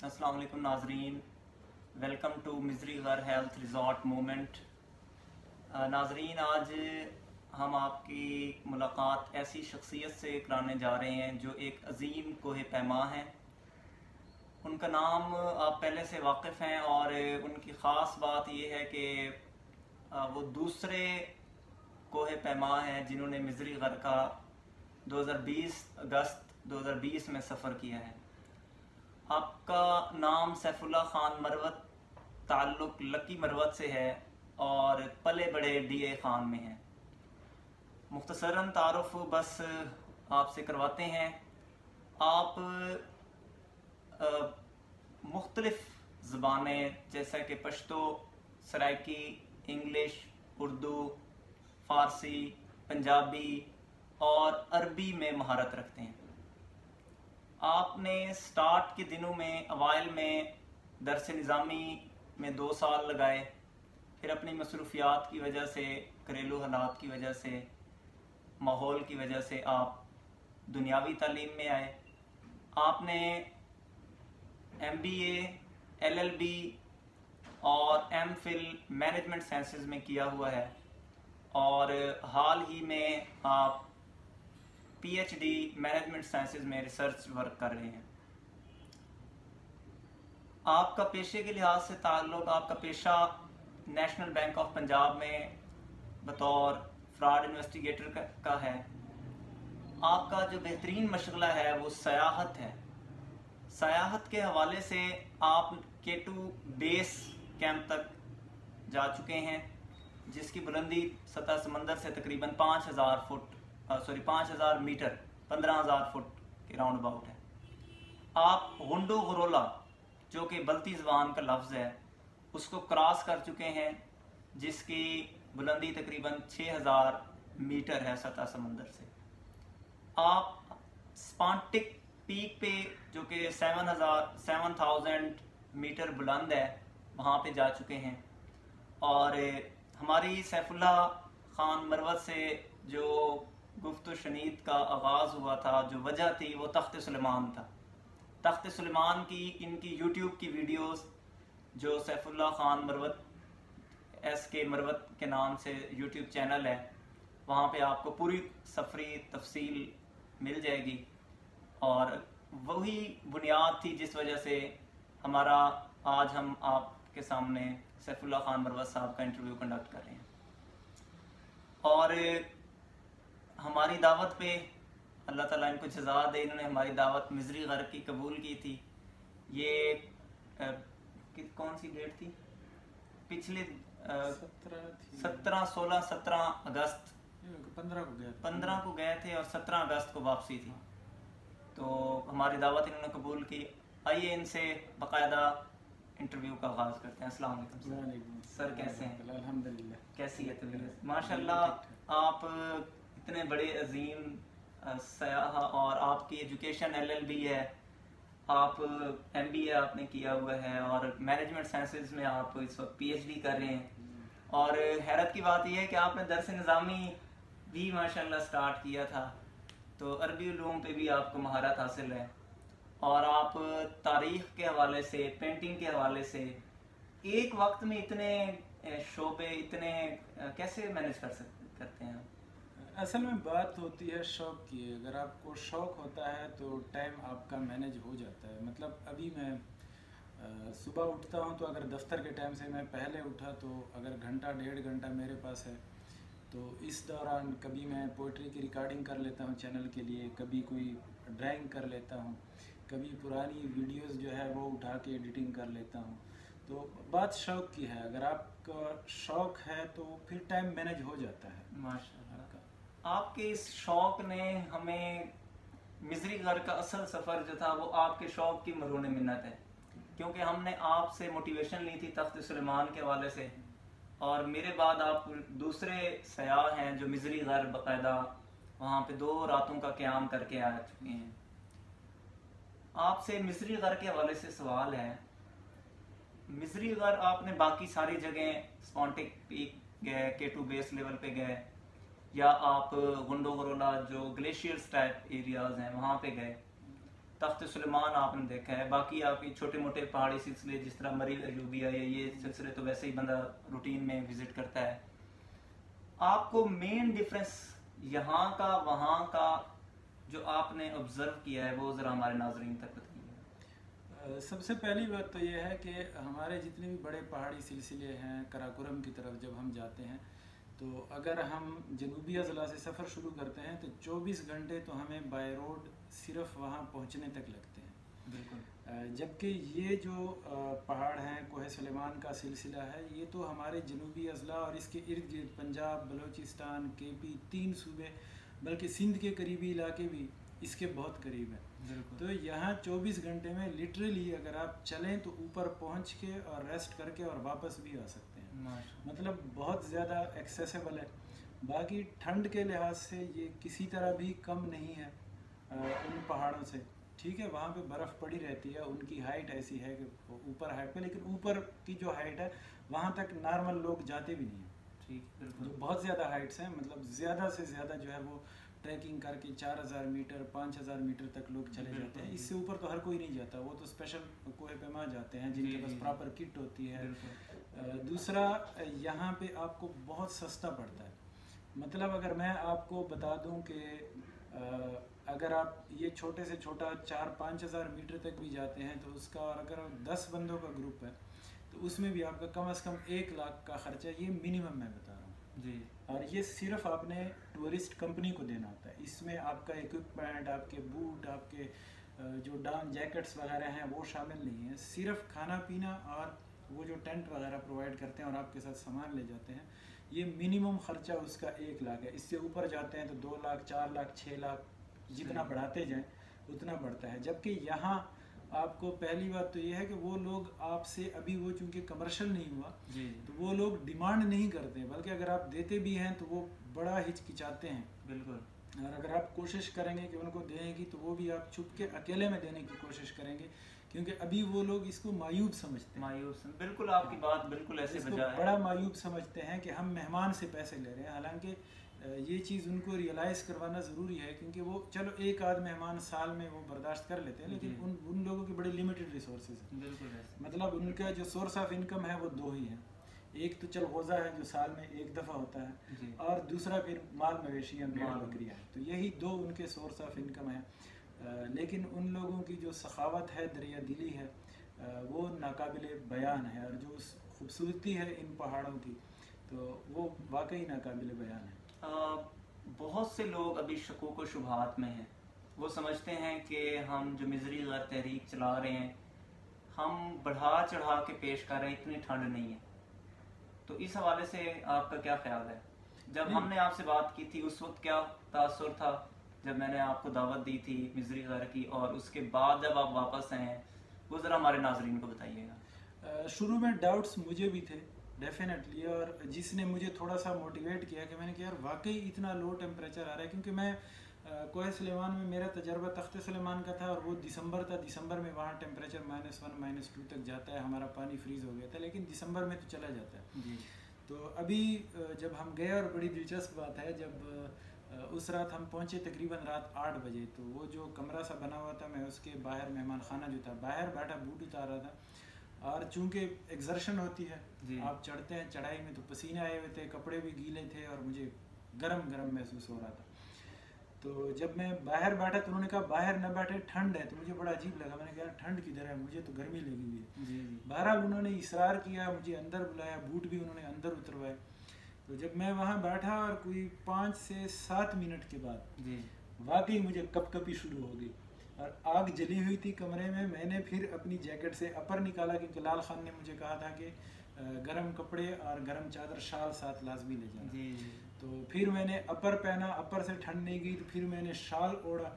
अस्सलाम वालेकुम नाजरीन, वेलकम टू मिज़री गर हेल्थ रिजॉर्ट मोमेंट। नाजरीन, आज हम आपकी मुलाकात ऐसी शख्सियत से कराने जा रहे हैं जो एक अजीम कोहे पैमा हैं। उनका नाम आप पहले से वाकिफ़ हैं और उनकी ख़ास बात यह है कि वो दूसरे कोहे पैमा हैं जिन्होंने मिज़री गर का 2020 अगस्त 2020 में सफ़र किया है। आपका नाम सैफुल्लाह खान मरवत, ताल्लुक़ लकी मरवत से है और पले बड़े DA खान में हैं। मुख्तसरन तारुफ बस आपसे करवाते हैं। आप मुख्तलिफ़ ज़बानें जैसा कि पश्तो, सराइकी, इंग्लिश, उर्दू, फ़ारसी, पंजाबी और अरबी में महारत रखते हैं। आपने स्टार्ट के दिनों में अवाइल में दरस निज़ामी में 2 साल लगाए, फिर अपनी मसरूफियात की वजह से, घरेलू हालात की वजह से, माहौल की वजह से आप दुनियावी तालीम में आए। आपने MBA, LLB और MPhil मैनेजमेंट साइंसेस में किया हुआ है और हाल ही में आप PhD मैनेजमेंट साइंसेस में रिसर्च वर्क कर रहे हैं। आपका पेशे के लिहाज से ताल्लुक़, आपका पेशा नेशनल बैंक ऑफ पंजाब में बतौर फ्रॉड इन्वेस्टिगेटर का है। आपका जो बेहतरीन मशगला है वो सयाहत है। सयाहत के हवाले से आप K2 बेस कैंप तक जा चुके हैं, जिसकी बुलंदी सतह समंदर से तकरीबन 5,000 मीटर 15,000 फुट के राउंड अबाउट है। आप गुंडो गरोला, जो कि बल्ती ज़बान का लफ्ज़ है, उसको क्रॉस कर चुके हैं, जिसकी बुलंदी तकरीबन 6,000 मीटर है सतह समंदर से। आप स्पांटिक पीक पे, जो कि 7,000 मीटर बुलंद है, वहाँ पे जा चुके हैं। और हमारी सैफुल्लाह खान मरवत से जो गुफ्त शनीद का आगाज़ हुआ था, जो वजह थी, वो तख्त सुलेमान था। तख्त सुलेमान की इनकी YouTube की वीडियोस, जो सैफुल्लाह खान मरवत SK मरवत के नाम से YouTube चैनल है, वहाँ पे आपको पूरी सफरी तफसील मिल जाएगी। और वही बुनियाद थी जिस वजह से आज हम आपके सामने सैफुल्लाह खान मरवत साहब का इंटरव्यू कंडक्ट कर रहे हैं। और हमारी दावत पे अल्लाह ताला इनको जज़ा दे, इन्होंने हमारी दावत मिज़री गर की कबूल की थी। ये कौन सी डेट थी? पिछले 17 अगस्त 15 को गए थे और 17 अगस्त को वापसी थी। तो हमारी दावत इन्होंने कबूल की। आइए इनसे बाकायदा इंटरव्यू का आगाज़ करते हैं। अस्सलाम वालेकुम सर, कैसे हैं? अल्हम्दुलिल्लाह। कैसी है तबीयत? माशाल्लाह, आप इतने बड़े अजीम सयाह और आपकी एजुकेशन LLB है, आप MBA आपने किया हुआ है और मैनेजमेंट साइंसेस में आप इस वक्त PhD कर रहे हैं। और हैरत की बात यह है कि आपने दरस निज़ामी भी माशाल्लाह स्टार्ट किया था, तो अरबी उलूम पे भी आपको महारत हासिल है। और आप तारीख़ के हवाले से, पेंटिंग के हवाले से एक वक्त में इतने शोबे, इतने कैसे मैनेज करते हैं? असल में बात होती है शौक़ की। अगर आपको शौक़ होता है तो टाइम आपका मैनेज हो जाता है। मतलब अभी मैं सुबह उठता हूँ, तो अगर दफ्तर के टाइम से मैं पहले उठा तो अगर घंटा 1.5 घंटा मेरे पास है, तो इस दौरान कभी मैं पोइट्री की रिकॉर्डिंग कर लेता हूँ चैनल के लिए, कभी कोई ड्राइंग कर लेता हूँ, कभी पुरानी वीडियोस जो है वो उठा के एडिटिंग कर लेता हूँ। तो बात शौक़ की है। अगर आपका शौक़ है तो फिर टाइम मैनेज हो जाता है। माशाल्लाह। आपके इस शौक़ ने हमें मिज़री गर का असल सफ़र जो था वो आपके शौक़ की मरून मिन्नत है, क्योंकि हमने आपसे मोटिवेशन ली थी तख्त सुलेमान के हवाले से, और मेरे बाद आप दूसरे सयाह हैं जो मिज़री गर बाकायदा वहाँ पे 2 रातों का क़याम करके आ चुके हैं। आपसे मिज़री गर के हवाले से सवाल है, मिज़री गर आपने बाकी सारी जगह स्पॉन्टिक पीक गए, K2 बेस लेवल पे गए, या आप गुंडो गरोला जो ग्लेशियर्स टाइप एरियाज हैं वहाँ पे गए, तख्त सुलेमान आपने देखा है, बाकी आपकी छोटे मोटे पहाड़ी सिलसिले जिस तरह मरी अयूबिया है, ये सिलसिले तो वैसे ही बंदा रूटीन में विजिट करता है। आपको मेन डिफरेंस यहाँ का वहाँ का जो आपने ऑब्जर्व किया है वो ज़रा हमारे नाजरीन तक बताइए। सबसे पहली बात तो ये है कि हमारे जितने भी बड़े पहाड़ी सिलसिले हैं, कराकोरम की तरफ जब हम जाते हैं तो अगर हम जनूबी अज़ला से सफ़र शुरू करते हैं तो 24 घंटे तो हमें बाय रोड सिर्फ वहाँ पहुँचने तक लगते हैं। बिल्कुल। जबकि ये जो पहाड़ हैं, कोहे सुलेमान का सिलसिला है, ये तो हमारे जनूबी अज़ला और इसके इर्द गिर्द पंजाब, बलूचिस्तान, केपी, 3 सूबे बल्कि सिंध के करीबी इलाके भी इसके बहुत करीब है। तो यहाँ 24 घंटे में लिटरली अगर आप चलें तो ऊपर पहुँच के और रेस्ट करके और वापस भी आ सकते हैं। मतलब बहुत ज़्यादा एक्सेसिबल है। बाकी ठंड के लिहाज से ये किसी तरह भी कम नहीं है उन पहाड़ों से। ठीक है, वहाँ पे बर्फ़ पड़ी रहती है, उनकी हाइट ऐसी है कि ऊपर हाइट पे, लेकिन ऊपर की जो हाइट है वहाँ तक नॉर्मल लोग जाते भी नहीं हैं। ठीक, बिल्कुल। जो बहुत ज़्यादा हाइट्स हैं, मतलब ज़्यादा से ज़्यादा जो है वो ट्रैकिंग करके 4000 मीटर 5000 मीटर तक लोग चले जाते हैं। इससे ऊपर तो हर कोई नहीं जाता, वो तो स्पेशल कोहे पैमा जाते हैं जिनके पास प्रॉपर किट होती है। दूसरा, यहाँ पे आपको बहुत सस्ता पड़ता है। मतलब अगर मैं आपको बता दूं कि अगर आप ये छोटे से छोटा 4-5 हज़ार मीटर तक भी जाते हैं तो उसका, और अगर 10 बंदों का ग्रुप है तो उसमें भी आपका कम से कम 1 लाख का खर्चा, ये मिनिमम मैं बता रहा हूँ जी। और ये सिर्फ आपने टूरिस्ट कंपनी को देना होता है। इसमें आपका इक्विपमेंट, आपके बूट, आपके जो डाउन जैकेट्स वगैरह हैं वो शामिल नहीं है। सिर्फ खाना पीना और वो जो टेंट वगैरह प्रोवाइड करते हैं और आपके साथ सामान ले जाते हैं, ये मिनिमम खर्चा उसका 1 लाख है। इससे ऊपर जाते हैं तो 2 लाख 4 लाख 6 लाख जितना बढ़ाते जाएं उतना बढ़ता है। जबकि यहाँ आपको पहली बात तो ये है कि वो लोग आपसे, अभी वो चूँकि कमर्शियल नहीं हुआ जी, तो वो लोग डिमांड नहीं करते, बल्कि अगर आप देते भी हैं तो वो बड़ा हिचकिचाते हैं। बिल्कुल। और अगर आप कोशिश करेंगे कि उनको देंगे तो वो भी आप छुप के अकेले में देने की कोशिश करेंगे, क्योंकि अभी वो लोग इसको मायूब समझते हैं। बिल्कुल, आपकी बात बिल्कुल ऐसे इसको बजा है। बड़ा मायूब समझते हैं कि हम मेहमान से पैसे ले रहे हैं। हालांकि ये चीज़ उनको रियलाइज़ करवाना ज़रूरी है, क्योंकि वो चलो एक आध मेहमान साल में वो बर्दाश्त कर लेते हैं, लेकिन उन लोगों की बड़ी लिमिटेड रिसोर्सेज हैं। बिल्कुल। मतलब उनका जो सोर्स ऑफ इनकम है वो 2 ही है। एक तो चलगोज़ा है जो साल में 1 दफ़ा होता है, और दूसरा फिर माल मवेशियाँ, भेड़ बकरियाँ हैं। तो यही 2 उनके सोर्स ऑफ इनकम है। लेकिन उन लोगों की जो सखावत है, दरिया दिली है, वो नाकाबिले बयान है। और जो खूबसूरती है इन पहाड़ों की, तो वो वाकई नाकाबिले बयान है। बहुत से लोग अभी शकूक व शुबहात में हैं। वो समझते हैं कि हम जो मिजरी गैर तहरीक चला रहे हैं, हम बढ़ा चढ़ा के पेश कर रहे हैं, इतनी ठंड नहीं है। तो इस हवाले से आपका क्या ख्याल है? जब हमने आपसे बात की थी उस वक्त क्या तासुर था जब मैंने आपको दावत दी थी मिजरी गैर की, और उसके बाद जब आप वापस आए हैं, वो ज़रा हमारे नाजरीन को बताइएगा। शुरू में डाउट्स मुझे भी थे डेफिनेटली, और जिसने मुझे थोड़ा सा मोटिवेट किया कि मैंने कहा यार वाकई इतना लो टेम्परेचर आ रहा है। क्योंकि मैं कोहे सुलेमान में मेरा तजर्बा तख्त सुलेमान का था और वो दिसंबर था। दिसंबर में वहाँ टेम्परेचर -1 -2 तक जाता है, हमारा पानी फ्रीज़ हो गया था, लेकिन दिसंबर में तो चला जाता है जी। तो अभी जब हम गए, और बड़ी दिलचस्प बात है, जब उस रात हम पहुँचे तकरीबन रात 8 बजे, तो वो जो कमरा सा बना हुआ था, मैं उसके बाहर मेहमान खाना जो था बाहर बैठा बूट उतार रहा था। और चूँकि एक्सर्शन होती है, आप चढ़ते हैं चढ़ाई में, तो पसीने आए हुए थे, कपड़े भी गीले थे और मुझे गरम गरम महसूस हो रहा था। तो जब मैं बाहर बैठा तो उन्होंने कहा बाहर न बैठे, ठंड है। तो मुझे बड़ा अजीब लगा, मैंने कहा ठंड किधर है, मुझे तो गर्मी लगी हुई है। जी। बहरहाल उन्होंने इसरार किया, मुझे अंदर बुलाया, बूट भी उन्होंने अंदर उतरवाए। तो जब मैं वहाँ बैठा और कोई 5 से 7 मिनट के बाद जी वाकई मुझे कपकपी शुरू हो गई और आग जली हुई थी कमरे में। मैंने फिर अपनी जैकेट से अपर निकाला, क्योंकि लाल खान ने मुझे कहा था कि गरम कपड़े और गरम चादर शाल साथ लाजमी ले जाना। जी। तो फिर मैंने अपर पहना, अपर से ठंड नहीं गई तो फिर मैंने शाल ओढ़ा।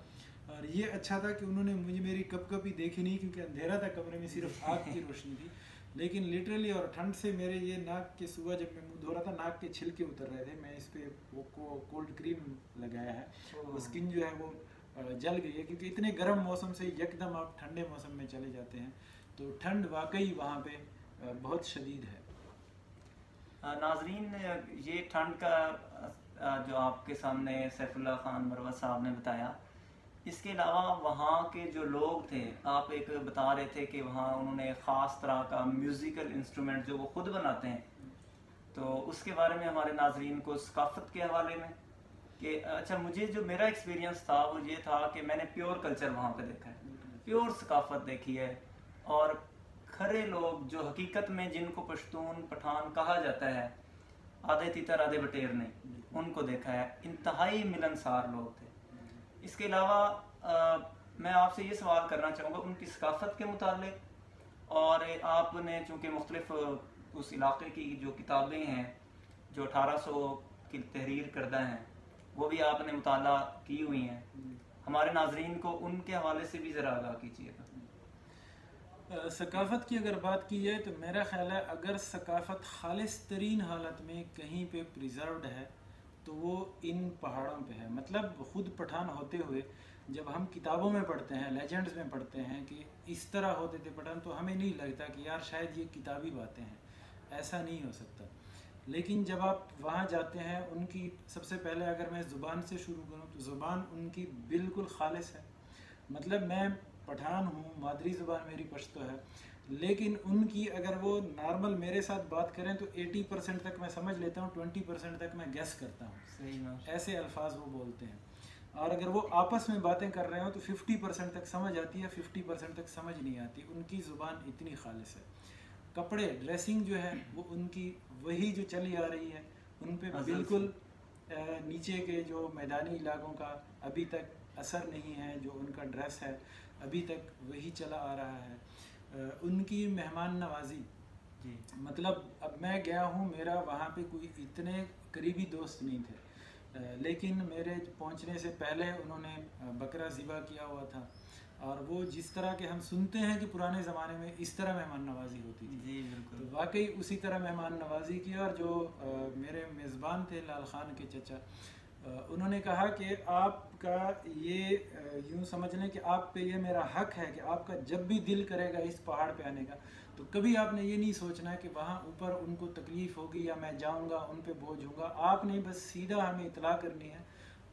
और ये अच्छा था कि उन्होंने मुझे मेरी कपकपी देखी नहीं, क्योंकि अंधेरा था कमरे में, सिर्फ आग की रोशनी थी। लेकिन लिटरली, और ठंड से मेरे ये नाक के, सुबह जब मैं मुँह धो रहा था नाक के छिलके उतर रहे थे। मैं इस पर वो कोल्ड क्रीम लगाया है, वो स्किन जो है वो जल गई है, क्योंकि इतने गर्म मौसम से एकदम आप ठंडे मौसम में चले जाते हैं। तो ठंड वाकई वहाँ पे बहुत शदीद है। नाजरीन, ये ठंड का जो आपके सामने सैफुल्लाह खान मरवत साहब ने बताया, इसके अलावा वहाँ के जो लोग थे, आप एक बता रहे थे कि वहाँ उन्होंने ख़ास तरह का म्यूज़िकल इंस्ट्रूमेंट जो वो खुद बनाते हैं, तो उसके बारे में हमारे नाजरीन को सकाफ़त के हवाले में कि अच्छा, मुझे जो मेरा एक्सपीरियंस था वो ये था कि मैंने प्योर कल्चर वहाँ पे देखा है, प्योर सकाफ़त देखी है, और खरे लोग जो हकीकत में जिनको पश्तून पठान कहा जाता है, आधे तीतर आधे बटेर नहीं, उनको देखा है। इंतहाई मिलनसार लोग थे। इसके अलावा मैं आपसे ये सवाल करना चाहूँगा उनकी सकाफ़त के मुतालिक, और आपने चूँकि मुख्तलिफ उस इलाके की जो किताबें हैं जो 1800 की तहरीर करदा हैं वो भी आपने मुताला की हुई हैं, हमारे नाजरीन को उनके हवाले से भी ज़रा आगाह कीजिएगा। सकाफ़त की अगर बात की जाए तो मेरा ख्याल है अगर सकाफ़त खालिस तरीन हालत में कहीं पे प्रिजर्व्ड है तो वो इन पहाड़ों पे है। मतलब ख़ुद पठान होते हुए जब हम किताबों में पढ़ते हैं, लेजेंड्स में पढ़ते हैं कि इस तरह होते थे पठान, तो हमें नहीं लगता कि यार शायद ये किताबी बातें हैं, ऐसा नहीं हो सकता। लेकिन जब आप वहाँ जाते हैं, उनकी सबसे पहले अगर मैं ज़ुबान से शुरू करूँ तो ज़ुबान उनकी बिल्कुल खालिस है। मतलब मैं पठान हूँ, मादरी ज़ुबान मेरी पश्तो है, लेकिन उनकी अगर वो नॉर्मल मेरे साथ बात करें तो 80% तक मैं समझ लेता हूँ, 20% तक मैं गैस करता हूँ। सही ना, ऐसे अल्फाज वो बोलते हैं। और अगर वो आपस में बातें कर रहे हो तो 50% तक समझ आती है, 50% तक समझ नहीं आती। उनकी ज़ुबान इतनी खालिस है। कपड़े, ड्रेसिंग जो है वो उनकी वही जो चली आ रही है, उन पे बिल्कुल नीचे के जो मैदानी इलाकों का अभी तक असर नहीं है। जो उनका ड्रेस है अभी तक वही चला आ रहा है। उनकी मेहमान नवाजी जी, मतलब अब मैं गया हूँ, मेरा वहाँ पे कोई इतने करीबी दोस्त नहीं थे, लेकिन मेरे पहुँचने से पहले उन्होंने बकरा ज़िबा किया हुआ था, और वो जिस तरह के हम सुनते हैं कि पुराने ज़माने में इस तरह मेहमान नवाजी होती थी, जी बिल्कुल, तो वाकई उसी तरह मेहमान नवाजी की। और जो मेरे मेज़बान थे लाल खान के चचा, उन्होंने कहा कि आपका ये यूँ समझ लें कि आप पे ये मेरा हक है कि आपका जब भी दिल करेगा इस पहाड़ पे आने का, तो कभी आपने ये नहीं सोचना कि वहाँ ऊपर उनको तकलीफ़ होगी या मैं जाऊँगा उन पे बोझ होगा। आपने बस सीधा हमें इतला करनी है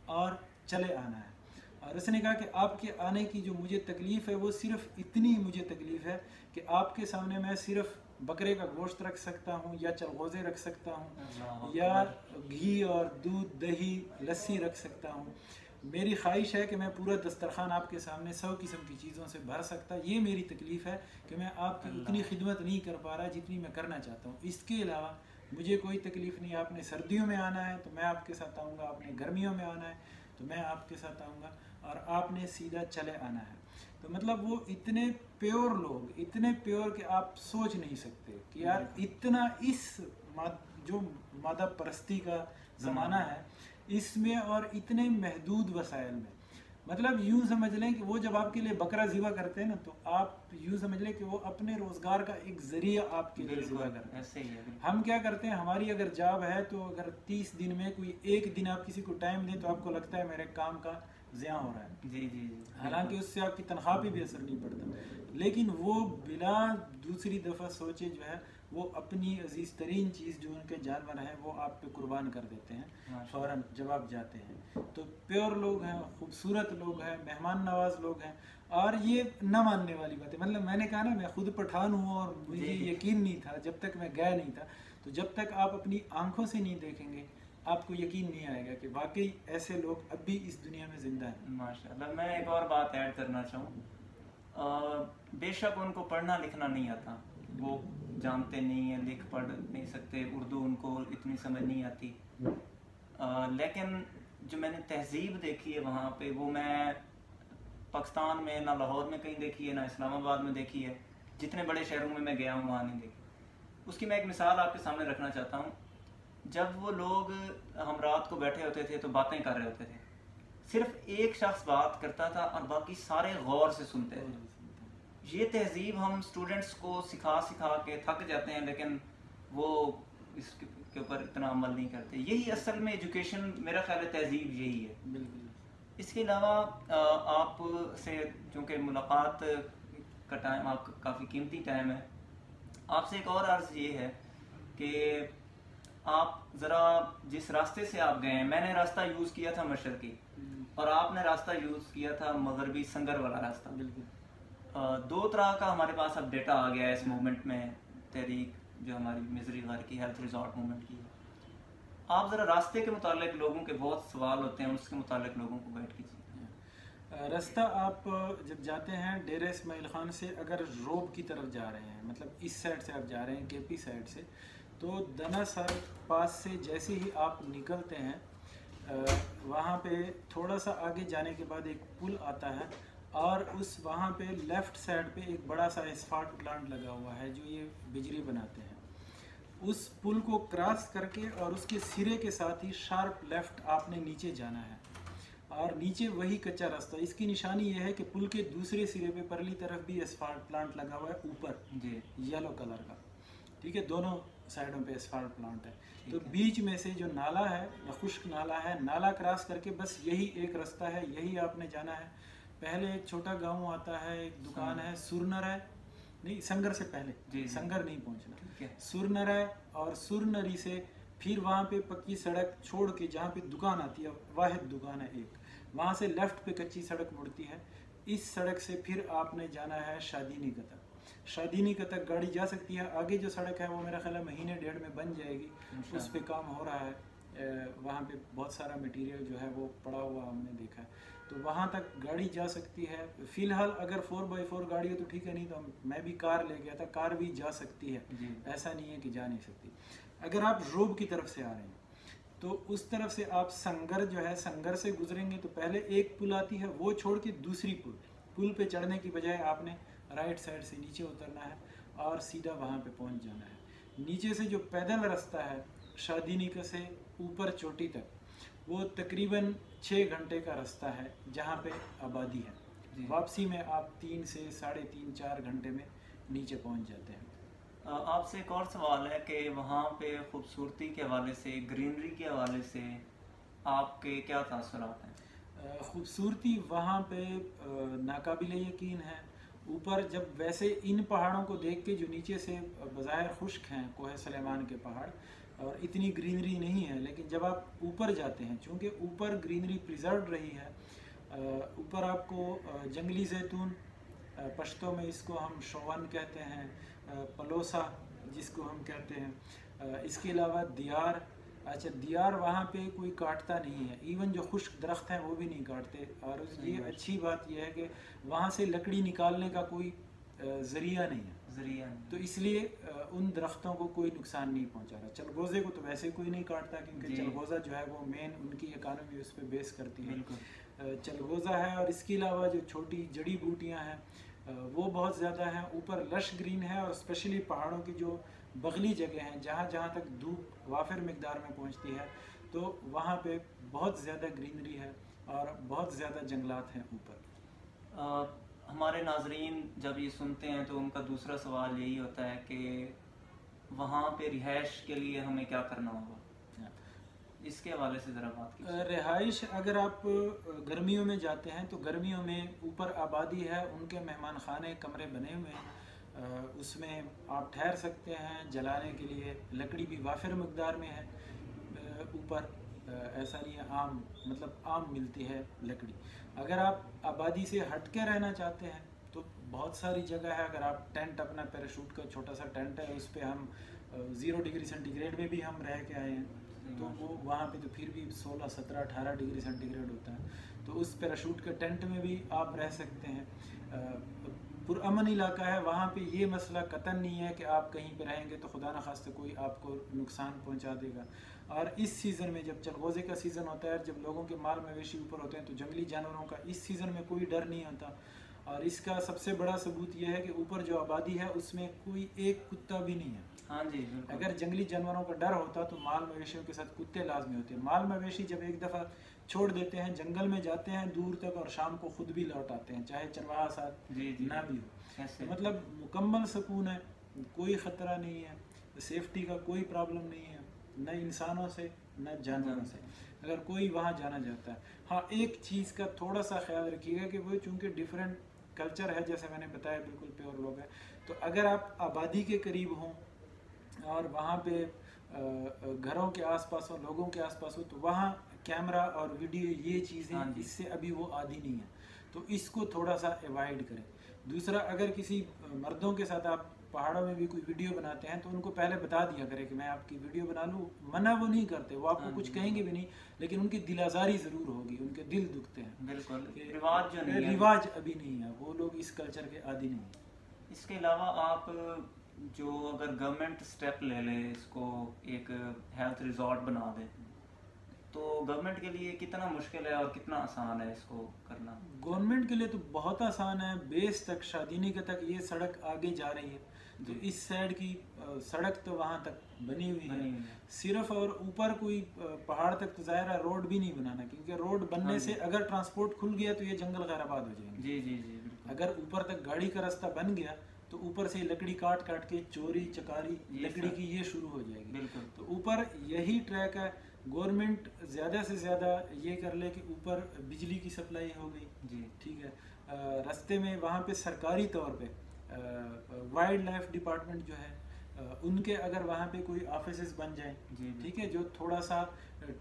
और चले आना है। और उसने कहा कि आपके आने की जो मुझे तकलीफ़ है वो सिर्फ़ इतनी मुझे तकलीफ़ है कि आपके सामने मैं सिर्फ़ बकरे का गोश्त रख सकता हूँ या चलगोज़े रख सकता हूँ या घी और दूध, दही, लस्सी रख सकता हूँ। मेरी ख्वाहिश है कि मैं पूरा दस्तरखान आपके सामने 100 किस्म की चीज़ों से भर सकता। ये मेरी तकलीफ़ है कि मैं आपकी उतनी खिदमत नहीं कर पा रहा जितनी मैं करना चाहता हूँ। इसके अलावा मुझे कोई तकलीफ़ नहीं। आपने सर्दियों में आना है तो मैं आपके साथ आऊँगा, आपने गर्मियों में आना है तो मैं आपके साथ आऊँगा, और आपने सीधा चले आना है। तो मतलब वो इतने प्योर लोग, इतने प्योर कि आप सोच नहीं सकते कि यार इतना इस जो मादा परस्ती का ज़माना है इसमें, और इतने महदूद वसाइल में। मतलब यूँ समझ लें कि वो जब आपके लिए बकरा ज़िबा करते हैं ना, तो आप यूँ समझ लें कि वो अपने रोज़गार का एक ज़रिया आपके लिए ज़िबा करते हैं। ऐसे ही है। हम क्या करते हैं, हमारी अगर जॉब है तो अगर 30 दिन में कोई एक दिन आप किसी को टाइम दें तो आपको लगता है मेरे काम का ज़िया हो रहा है। जी जी जी, हालांकि उससे आपकी तनख्वाह पे भी असर नहीं पड़ता, लेकिन वो बिना दूसरी दफ़ा सोचे जो है वो अपनी अजीज़ तरीन चीज़ जो उनके जानवर हैं वो आप पे कुर्बान कर देते हैं फ़ौरन जब आप जाते हैं। तो प्योर लोग हैं, खूबसूरत लोग हैं, मेहमान नवाज लोग हैं। और ये न मानने वाली बात है, मतलब मैंने कहा ना मैं खुद पठान हूँ और मुझे यकीन नहीं था जब तक मैं गया नहीं था। तो जब तक आप अपनी आंखों से नहीं देखेंगे आपको यकीन नहीं आएगा कि वाकई ऐसे लोग अब भी इस दुनिया में ज़िंदा हैं। माशाल्लाह। मैं एक और बात ऐड करना चाहूँ, बेशक उनको पढ़ना लिखना नहीं आता, वो जानते नहीं है, लिख पढ़ नहीं सकते, उर्दू उनको इतनी समझ नहीं आती, लेकिन जो मैंने तहजीब देखी है वहाँ पे वो मैं पाकिस्तान में ना लाहौर में कहीं देखी है ना इस्लामाबाद में देखी है, जितने बड़े शहरों में मैं गया हूँ वहाँ नहीं देखी। उसकी मैं एक मिसाल आपके सामने रखना चाहता हूँ। जब वो लोग, हम रात को बैठे होते थे तो बातें कर रहे होते थे, सिर्फ एक शख्स बात करता था और बाकी सारे गौर से सुनते थे। ये तहजीब हम स्टूडेंट्स को सिखा सिखा के थक जाते हैं, लेकिन वो इसके ऊपर इतना अमल नहीं करते। यही असल में एजुकेशन, मेरा ख्याल है तहजीब यही है। बिल्कुल। इसके अलावा आप से चूँकि मुलाकात का टाइम आप काफ़ी कीमती टाइम है, आपसे एक और अर्ज़ ये है कि आप ज़रा जिस रास्ते से आप गए हैं, मैंने रास्ता यूज़ किया था मशरकी, और आपने रास्ता यूज़ किया था मगरबी संगर वाला रास्ता। बिल्कुल। दो तरह का हमारे पास अब डेटा आ गया है इस मूवमेंट में, तहरीक जो हमारी मिजरी घर की हेल्थ रिजॉर्ट मूवमेंट की है। आप ज़रा रास्ते के मुतालिक, लोगों के बहुत सवाल होते हैं, उसके मुतालिक लोगों को गाइड कीजिए। रास्ता आप जब जाते हैं डेरा इस्माइल ख़ान से, अगर रोब की तरफ जा रहे हैं, मतलब इस साइड से आप जा रहे हैं केपी साइड से, तो दनासर पास से जैसे ही आप निकलते हैं वहाँ पे थोड़ा सा आगे जाने के बाद एक पुल आता है, और उस वहाँ पे लेफ़्ट साइड पे एक बड़ा सा एस्फाल्ट प्लांट लगा हुआ है जो ये बिजली बनाते हैं। उस पुल को क्रॉस करके और उसके सिरे के साथ ही शार्प लेफ़्ट आपने नीचे जाना है, और नीचे वही कच्चा रास्ता। इसकी निशानी यह है कि पुल के दूसरे सिरे पे परली तरफ भी एस्फाल्ट प्लांट लगा हुआ है ऊपर जी, येलो कलर का, ठीक है, दोनों साइडों पे एस्फाल्ट प्लांट है। तो बीच में से जो नाला है या खुश्क नाला है, नाला क्रॉस करके बस यही एक रास्ता है, यही आपने जाना है। पहले एक छोटा गांव आता है, एक दुकान है, सुरनर है, नहीं संगर से पहले, जी, संगर नहीं पहुंचना, ठीक है। सुरनर है, और सुरनरी से फिर वहाँ पे पक्की सड़क छोड़ के जहाँ पे दुकान आती है, वाहिद दुकान है एक, वहाँ से लेफ़्ट पे कच्ची सड़क मुड़ती है। इस सड़क से फिर आपने जाना है शादीनी तक। शादीनी तक गाड़ी जा सकती है। आगे जो सड़क है वो मेरा ख्याल है महीने डेढ़ में बन जाएगी, उस पे काम हो रहा है। वहाँ पे बहुत सारा मटेरियल जो है वो पड़ा हुआ हमने देखा है, तो वहाँ तक गाड़ी जा सकती है। फ़िलहाल अगर 4x4 गाड़ी है तो ठीक है, नहीं तो मैं भी कार ले गया था, कार भी जा सकती है, ऐसा नहीं है कि जा नहीं सकती। अगर आप रोब की तरफ से आ रहे हैं तो उस तरफ से आप संगर जो है, संगर से गुजरेंगे तो पहले एक पुल आती है, वो छोड़ के दूसरी पुल पे चढ़ने की बजाय आपने राइट साइड से नीचे उतरना है और सीधा वहाँ पे पहुँच जाना है। नीचे से जो पैदल रास्ता है शादीनी से ऊपर चोटी तक, वो तकरीबन 6 घंटे का रास्ता है जहाँ पे आबादी है। वापसी में आप 3 से 3.5-4 घंटे में नीचे पहुँच जाते हैं। आपसे एक और सवाल है कि वहाँ पे खूबसूरती के हवाले से, ग्रीनरी के हवाले से आपके क्या तासुरात हैं? खूबसूरती वहाँ पे नाकाबिले यकीन है। ऊपर जब वैसे इन पहाड़ों को देख के जो नीचे से बज़ाहिर खुश्क हैं, कोह सलेमान के पहाड़, और इतनी ग्रीनरी नहीं है, लेकिन जब आप ऊपर जाते हैं, चूँकि ऊपर ग्रीनरी प्रिजर्व रही है, ऊपर आपको जंगली जैतून, पश्तो में इसको हम शोवन कहते हैं, पलोसा जिसको हम कहते हैं, इसके अलावा दियार। अच्छा, दियार वहाँ पे कोई काटता नहीं है, इवन जो खुश्क दरख्त हैं वो भी नहीं काटते। और ये अच्छी बात यह है कि वहाँ से लकड़ी निकालने का कोई ज़रिया नहीं है, तो इसलिए उन दरख्तों को कोई नुकसान नहीं पहुँचा रहा। चलगोज़े को तो वैसे कोई नहीं काटता, क्योंकि चलगोज़ा जो है वो मेन उनकी इकानमी उस पर बेस करती है। चलगोज़ा है, और इसके अलावा जो छोटी जड़ी बूटियाँ हैं वो बहुत ज़्यादा हैं। ऊपर लश ग्रीन है, और स्पेशली पहाड़ों की जो बगली जगह हैं, जहाँ जहाँ तक धूप वाफिर मिकदार में पहुँचती है, तो वहाँ पे बहुत ज़्यादा ग्रीनरी है और बहुत ज़्यादा जंगलात हैं ऊपर। हमारे नाजरीन जब ये सुनते हैं तो उनका दूसरा सवाल यही होता है कि वहाँ पे रिहाइश के लिए हमें क्या करना होगा, इसके हवाले से ज़रा बात कीजिए। रिहाइश, अगर आप गर्मियों में जाते हैं तो गर्मियों में ऊपर आबादी है, उनके मेहमान खाने कमरे बने हुए हैं, उसमें आप ठहर सकते हैं। जलाने के लिए लकड़ी भी वाफिर मकदार में है ऊपर, ऐसा नहीं है आम, मतलब आम मिलती है लकड़ी। अगर आप आबादी से हट के रहना चाहते हैं तो बहुत सारी जगह है। अगर आप टेंट, अपना पैराशूट का छोटा सा टेंट है, उस पर हम 0 डिग्री सेंटीग्रेड में भी हम रह के आए हैं, तो वो वहाँ पे तो फिर भी 16, 17, 18 डिग्री सेंटीग्रेड होता है, तो उस पैराशूट के टेंट में भी आप रह सकते हैं। पुरअमन इलाका है, वहाँ पे ये मसला कतन नहीं है कि आप कहीं पे रहेंगे तो खुदा न खास्ते कोई आपको नुकसान पहुँचा देगा। और इस सीज़न में जब चलगोज़े का सीज़न होता है, जब लोगों के माल मवेशी ऊपर होते हैं, तो जंगली जानवरों का इस सीज़न में कोई डर नहीं होता। और इसका सबसे बड़ा सबूत यह है कि ऊपर जो आबादी है उसमें कोई एक कुत्ता भी नहीं है। हाँ जी, अगर जंगली जानवरों का डर होता तो माल मवेशियों के साथ कुत्ते लाजमी होते हैं। माल मवेशी जब एक दफ़ा छोड़ देते हैं, जंगल में जाते हैं दूर तक, और शाम को खुद भी लौट आते हैं, चाहे चरवाहा साथ ना भी हो। तो मतलब मुकम्मल सुकून है, कोई ख़तरा नहीं है, सेफ्टी का कोई प्रॉब्लम नहीं है, न इंसानों से न जानवरों से, अगर कोई वहाँ जाना चाहता है। हाँ, एक चीज़ का थोड़ा सा ख्याल रखिएगा कि वो चूँकि डिफरेंट कल्चर है, जैसे मैंने बताया, बिल्कुल प्योर लोग हैं, तो अगर आप आबादी के करीब हों और वहाँ पे घरों के आसपास हो, लोगों के आसपास हो, तो वहाँ कैमरा और वीडियो ये हाँ चीज़ें, जी। इससे अभी वो आदी नहीं है, तो इसको थोड़ा सा अवॉइड करें। दूसरा, अगर किसी मर्दों के साथ आप पहाड़ों में भी कोई वीडियो बनाते हैं तो उनको पहले बता दिया करें कि मैं आपकी वीडियो बना लूँ। मना वो नहीं करते, वो आपको हाँ कुछ जी। कहेंगे भी नहीं, लेकिन उनकी दिल आज़ारी ज़रूर होगी, उनके दिल दुखते हैं बिल्कुल, कि रिवाज जो नहीं है। रिवाज अभी नहीं है, वो लोग इस कल्चर के आदी नहीं है। इसके अलावा आप जो अगर गवर्नमेंट स्टेप ले ले, इसको एक हेल्थ रिजॉर्ट बना दे, तो गवर्नमेंट के लिए कितना मुश्किल है और कितना आसान है इसको करना? गवर्नमेंट के लिए तो बहुत आसान है। बेस तक, शादीनी के तक ये सड़क आगे जा रही है, तो जी। इस साइड की सड़क तो वहाँ तक बनी हुई बनी है। हुई है। सिर्फ और ऊपर कोई पहाड़ तक तो ज़ाहिर है रोड भी नहीं बनाना, क्योंकि रोड बनने हाँ से जी। अगर ट्रांसपोर्ट खुल गया तो ये जंगल खैराबाद हो जाएंगे। जी जी जी बिल्कुल। अगर ऊपर तक गाड़ी का रास्ता बन गया तो ऊपर से लकड़ी काट काट के चोरी चकारी ये लकड़ी सब- की ये शुरू हो जाएगी। बिल्कुल। तो ऊपर यही ट्रैक है। गवर्नमेंट ज़्यादा से ज़्यादा ये कर ले कि ऊपर बिजली की सप्लाई हो गई, जी। ठीक है। रास्ते में वहाँ पे सरकारी तौर पे वाइल्ड लाइफ डिपार्टमेंट जो है, उनके अगर वहाँ पे कोई ऑफिसेज बन जाएं, जी ठीक है, जो थोड़ा सा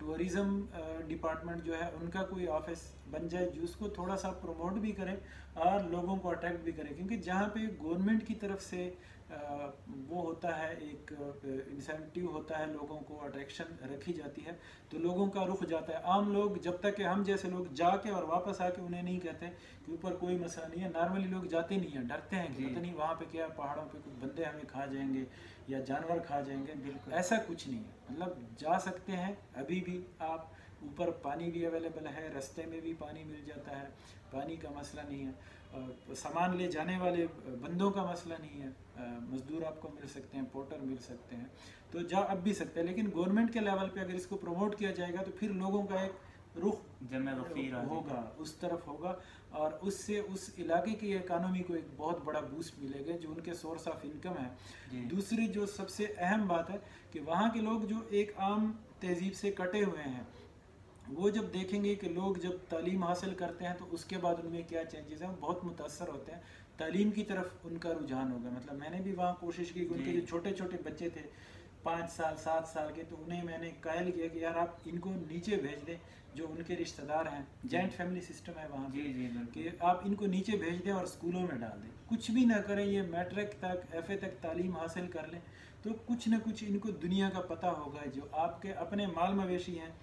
टूरिज़्म डिपार्टमेंट जो है उनका कोई ऑफिस बन जाए जिसको थोड़ा सा प्रमोट भी करें और लोगों को अट्रैक्ट भी करें, क्योंकि जहाँ पे गवर्नमेंट की तरफ से वो होता है, एक इंसेंटिव होता है, लोगों को अट्रैक्शन रखी जाती है, तो लोगों का रुख जाता है। आम लोग, जब तक कि हम जैसे लोग जाके और वापस आके उन्हें नहीं कहते कि ऊपर कोई मसला नहीं है, नॉर्मली लोग जाते नहीं हैं, डरते हैं कि जी। पता नहीं वहाँ पे क्या, पहाड़ों पे कुछ बंदे हमें खा जाएंगे या जानवर खा जाएंगे। बिल्कुल। ऐसा कुछ नहीं है, मतलब जा सकते हैं अभी भी आप। ऊपर पानी भी अवेलेबल है, रास्ते में भी पानी मिल जाता है, पानी का मसला नहीं है। सामान ले जाने वाले बंदों का मसला नहीं है, मजदूर आपको मिल सकते हैं, पोर्टर मिल सकते हैं, तो जा अब भी सकते हैं। लेकिन गवर्नमेंट के लेवल पे अगर इसको प्रमोट किया जाएगा तो फिर लोगों का एक रुख जमे गफीर आ होगा, उस तरफ होगा, और उससे उस इलाके की इकानमी को एक बहुत बड़ा बूस्ट मिलेगा, जो उनके सोर्स ऑफ इनकम है। जी। दूसरी जो सबसे अहम बात है कि वहाँ के लोग जो एक आम तहजीब से कटे हुए हैं, वो जब देखेंगे कि लोग जब तालीम हासिल करते हैं तो उसके बाद उनमें क्या चेंजेस हैं, वो बहुत मुतासर होते हैं। तालीम की तरफ उनका रुझान होगा। मतलब मैंने भी वहाँ कोशिश की कि उनके जी। जो छोटे छोटे बच्चे थे 5 साल 7 साल के, तो उन्हें मैंने कायल किया कि यार आप इनको नीचे भेज दें, जो उनके रिश्तेदार हैं, जॉइंट फैमिली सिस्टम है वहाँ जी पे, जी बिल्कुल। कि आप इनको नीचे भेज दें और स्कूलों में डाल दें। कुछ भी ना करें, ये मैट्रिक तक FA तक तालीम हासिल कर लें तो कुछ ना कुछ इनको दुनिया का पता होगा। जो आपके अपने माल मवेशी हैं,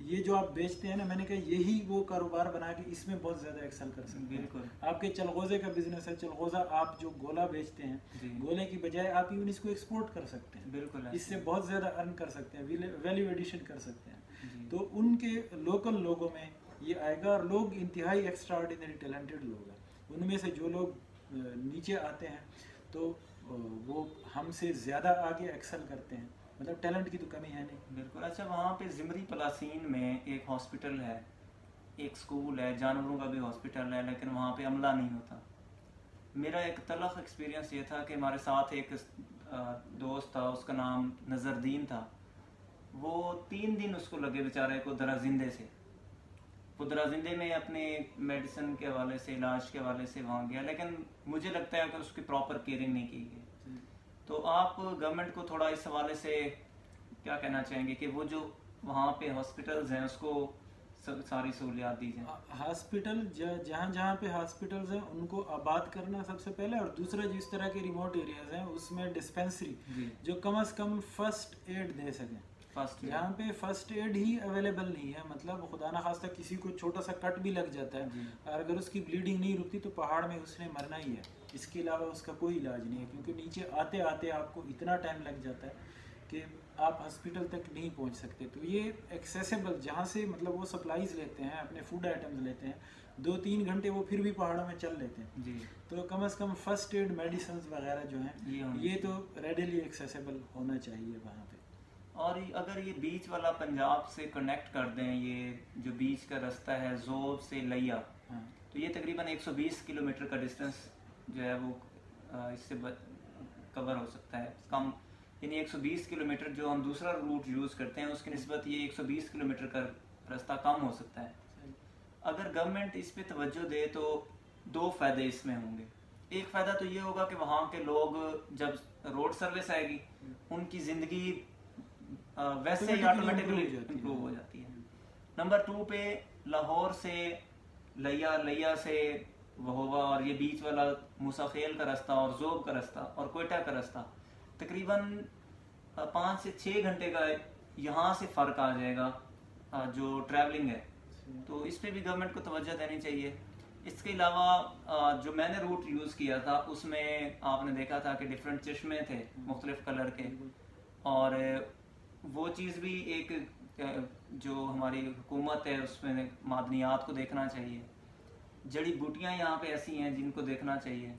ये जो आप बेचते हैं ना, मैंने कहा यही वो कारोबार बना के इसमें बहुत ज़्यादा एक्सेल कर सकते हैं। बिल्कुल। आपके चलगोज़े का बिजनेस है, चलगोज़ा आप जो गोला बेचते हैं, जी। गोले की बजाय आप इवन इसको एक्सपोर्ट कर सकते हैं, बिल्कुल ऐसे। इससे बहुत ज़्यादा अर्न कर सकते हैं, वैल्यू एडिशन कर सकते हैं। जी। तो उनके लोकल लोगों में ये आएगा, और लोग इंतहाई एक्स्ट्रा ऑर्डिनरी टैलेंटेड लोग हैं। उनमें से जो लोग नीचे आते हैं तो वो हमसे ज़्यादा आगे एक्सेल करते हैं, मतलब टैलेंट की तो कमी है नहीं। बिल्कुल। अच्छा, वहाँ पे ज़िमरी पलासीन में एक हॉस्पिटल है, एक स्कूल है, जानवरों का भी हॉस्पिटल है, लेकिन वहाँ पे अमला नहीं होता। मेरा एक तलख एक्सपीरियंस ये था कि हमारे साथ एक दोस्त था, उसका नाम नज़रदीन था। वो 3 दिन उसको लगे बेचारे को दराजिंदे से। वो दराजिंदे में अपने मेडिसिन के हवाले से, इलाज के हवाले से वहाँ गया, लेकिन मुझे लगता है कि उसकी प्रॉपर केयरिंग नहीं की गई। तो आप गवर्नमेंट को थोड़ा इस हवाले से क्या कहना चाहेंगे कि वो जो वहाँ पे हॉस्पिटल्स हैं उसको सारी सहूलियात दी जाए? हॉस्पिटल जहाँ जहाँ पे हॉस्पिटल्स हैं उनको आबाद करना सबसे पहले, और दूसरा जिस तरह के रिमोट एरियाज हैं उसमें डिस्पेंसरी जी। जो कम से कम फर्स्ट एड दे सकें। फर्स्ट जहाँ पे फर्स्ट एड ही अवेलेबल नहीं है, मतलब खुदा ना खास्ता किसी को छोटा सा कट भी लग जाता है जी। और अगर उसकी ब्लीडिंग नहीं रुकती तो पहाड़ में उसने मरना ही है, इसके अलावा उसका कोई इलाज नहीं है, क्योंकि नीचे आते आते आपको इतना टाइम लग जाता है कि आप हॉस्पिटल तक नहीं पहुंच सकते। तो ये एक्सेसिबल जहाँ से, मतलब वो सप्लाईज लेते हैं, अपने फूड आइटम्स लेते हैं, 2-3 घंटे वो फिर भी पहाड़ों में चल लेते हैं। जी। तो कम से कम फर्स्ट एड मेडिसिन वगैरह जो हैं ये तो रेडिली एक्सेसिबल होना चाहिए वहाँ पे। और अगर ये बीच वाला पंजाब से कनेक्ट कर दें, ये जो बीच का रास्ता है ज़ोब से लिया, हाँ। तो ये तकरीबन 120 किलोमीटर का डिस्टेंस जो है वो इससे कवर हो सकता है कम, यानी 120 किलोमीटर जो हम दूसरा रूट यूज़ करते हैं उसकी निस्बत ये 120 किलोमीटर का रास्ता कम हो सकता है। अगर गवर्नमेंट इस पे तवज्जो दे तो 2 फ़ायदे इसमें होंगे। एक फ़ायदा तो ये होगा कि वहाँ के लोग, जब रोड सर्विस आएगी उनकी ज़िंदगी वैसे ही ऑटोमेटिकली इम्प्रूव हो जाती है। नंबर 2 पे लाहौर से लिया, लिया से वहोवा और ये बीच वाला मूसा खेल का रास्ता और जोब का रास्ता और कोयटा का रास्ता तकरीबन 5 से 6 घंटे का यहाँ से फ़र्क आ जाएगा जो ट्रैवलिंग है। तो इस पे भी गवर्नमेंट को तवज्जो देनी चाहिए। इसके अलावा जो मैंने रूट यूज़ किया था उसमें आपने देखा था कि डिफरेंट चश्मे थे मुख्तलिफ कलर के, और वो चीज़ भी एक जो हमारी हुकूमत है उसमें मादनियात को देखना चाहिए। जड़ी बूटियाँ यहाँ पे ऐसी हैं जिनको देखना चाहिए।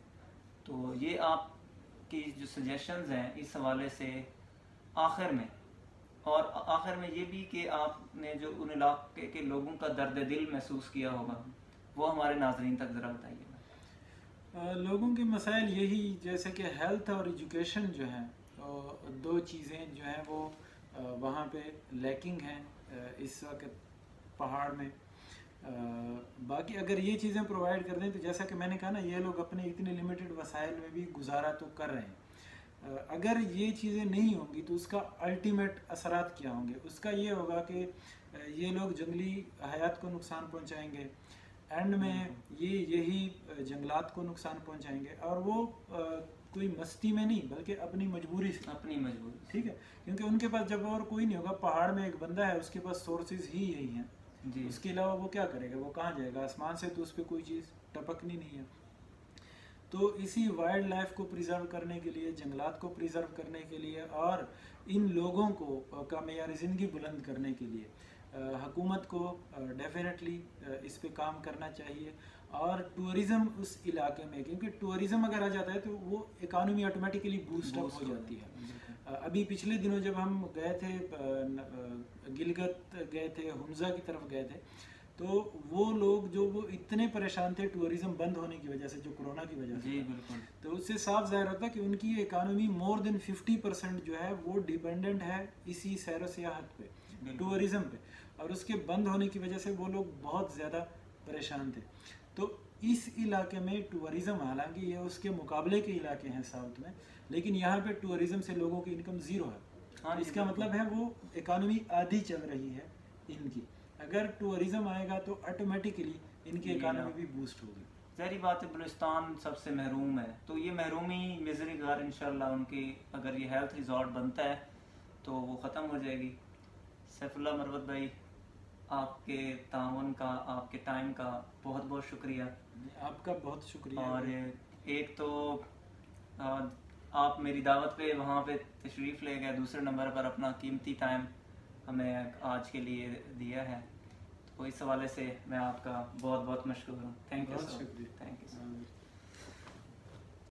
तो ये आपकी जो सजेशंस हैं इस हवाले से आखिर में, और आखिर में ये भी कि आपने जो उन इलाके के लोगों का दर्द दिल महसूस किया होगा वो हमारे नाजरीन तक ज़रा बताइएगा। लोगों के मसाइल यही, जैसे कि हेल्थ और एजुकेशन जो हैं, दो चीज़ें जो हैं वो वहाँ पे लैकिंग हैं इस वक्त पहाड़ में। बाकी अगर ये चीज़ें प्रोवाइड कर दें तो जैसा कि मैंने कहा ना, ये लोग अपने इतने लिमिटेड वसाइल में भी गुजारा तो कर रहे हैं। अगर ये चीज़ें नहीं होंगी तो उसका अल्टीमेट असरात क्या होंगे? उसका ये होगा कि ये लोग जंगली हयात को नुकसान पहुंचाएंगे, एंड में यही जंगलात को नुकसान पहुंचाएंगे, और वो कोई मस्ती में नहीं बल्कि अपनी मजबूरी से, ठीक है, क्योंकि उनके पास जब और कोई नहीं होगा, पहाड़ में एक बंदा है, उसके पास सोर्सेज ही यही हैं जी। उसके अलावा वो क्या करेगा? वो कहाँ जाएगा? आसमान से तो उस पर कोई चीज़ टपकनी नहीं है। तो इसी वाइल्ड लाइफ को प्रिजर्व करने के लिए, जंगलात को प्रिजर्व करने के लिए और इन लोगों को का मेयार ज़िंदगी बुलंद करने के लिए हुकूमत को डेफिनेटली इस पे काम करना चाहिए। और टूरिज़्म उस इलाके में, क्योंकि टूरिज़्म अगर आ जाता है तो वो इकानमी ऑटोमेटिकली बूस्ट अप हो जाती है। अभी पिछले दिनों जब हम गए थे गिलगित गए थे, हुमज़ा की तरफ गए थे, तो वो लोग जो वो इतने परेशान थे टूरिज़्म बंद होने की वजह से, जो कोरोना की वजह से, बिल्कुल, तो उससे साफ ज़ाहिर होता है कि उनकी इकानमी मोर देन 50% जो है वो डिपेंडेंट है इसी सैर सियाहत पे, टूरिज़्म पे, और उसके बंद होने की वजह से वो लोग बहुत ज़्यादा परेशान थे। तो इस इलाके में टूरिज़्म, हालांकि ये उसके मुकाबले के इलाके हैं साउथ में, लेकिन यहाँ पे टूरिज़्म से लोगों की इनकम ज़ीरो है। हाँ, इसका मतलब है वो इकानमी आधी चल रही है इनकी। अगर टूरिज़्म आएगा तो ऑटोमेटिकली इनकी इकानमी भी बूस्ट होगी। ज़ाहिर बात है बलूचिस्तान सबसे महरूम है, तो ये महरूमी मिजरी घर इंशाल्लाह उनकी अगर ये हेल्थ रिजॉर्ट बनता है तो वो ख़त्म हो जाएगी। सैफुल्लाह मरवत भाई, आपके ताउन का, आपके टाइम का बहुत बहुत शुक्रिया। आपका बहुत शुक्रिया। और एक तो आप मेरी दावत पे वहाँ पे तशरीफ़ ले गए, दूसरे नंबर पर अपना कीमती टाइम हमें आज के लिए दिया है, तो इस हवाले से मैं आपका बहुत बहुत मशकूर हूँ। थैंक यू, शुक्रिया। Thank you.